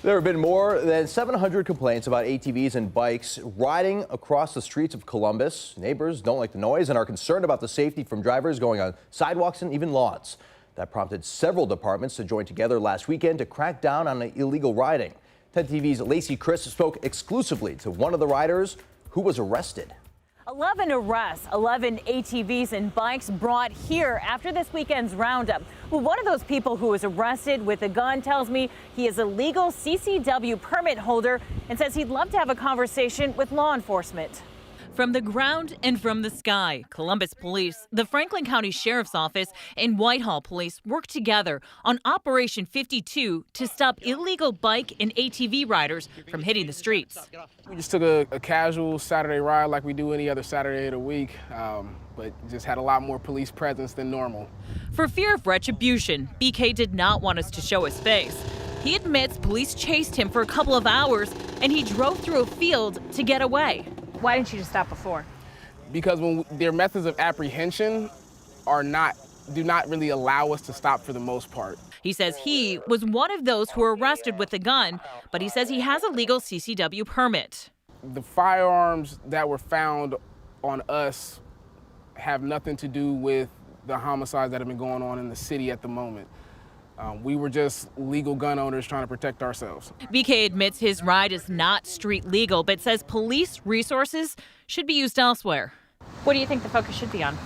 There have been more than 700 complaints about ATVs and bikes riding across the streets of Columbus. Neighbors don't like the noise and are concerned about the safety from drivers going on sidewalks and even lawns. That prompted several departments to join together last weekend to crack down on illegal riding. 10 TV's Lacey Chris spoke exclusively to one of the riders who was arrested. 11 arrests, 11 ATVs and bikes brought here after this weekend's roundup. Well, one of those people who was arrested with a gun tells me he is a legal CCW permit holder and says he'd love to have a conversation with law enforcement. From the ground and from the sky, Columbus Police, the Franklin County Sheriff's Office, and Whitehall Police worked together on Operation 52 to stop illegal bike and ATV riders from hitting the streets. We just took a casual Saturday ride like we do any other Saturday of the week, but just had a lot more police presence than normal. For fear of retribution, BK did not want us to show his face. He admits police chased him for a couple of hours and he drove through a field to get away. Why didn't you just stop before? Because their methods of apprehension do not really allow us to stop for the most part. He says he was one of those who were arrested with a gun, but he says he has a legal CCW permit. The firearms that were found on us have nothing to do with the homicides that have been going on in the city at the moment. We were just legal gun owners trying to protect ourselves. BK admits his ride is not street legal, but says police resources should be used elsewhere. What do you think the focus should be on?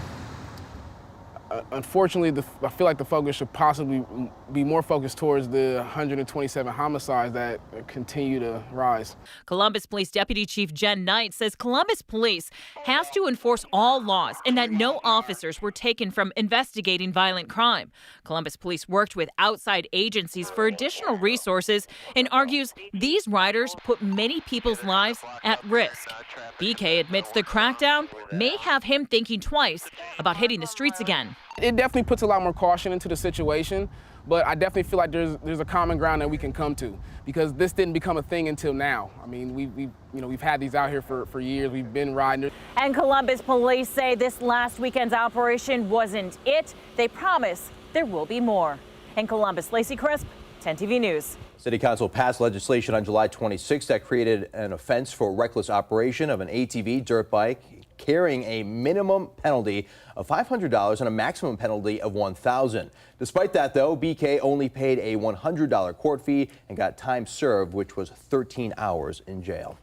Unfortunately, I feel like the focus should possibly be more focused towards the 127 homicides that continue to rise. Columbus Police Deputy Chief Jen Knight says Columbus Police has to enforce all laws and that no officers were taken from investigating violent crime. Columbus Police worked with outside agencies for additional resources and argues these riders put many people's lives at risk. BK admits the crackdown may have him thinking twice about hitting the streets again. It definitely puts a lot more caution into the situation, but I definitely feel like there's a common ground that we can come to because this didn't become a thing until now. I mean, we've had these out here for years. We've been riding. And Columbus Police say this last weekend's operation wasn't it. They promise there will be more. In Columbus, Lacey Crisp, 10 TV News. City Council passed legislation on July 26 that created an offense for reckless operation of an ATV dirt bike, carrying a minimum penalty of $500 and a maximum penalty of $1,000. Despite that, though, BK only paid a $100 court fee and got time served, which was 13 hours in jail.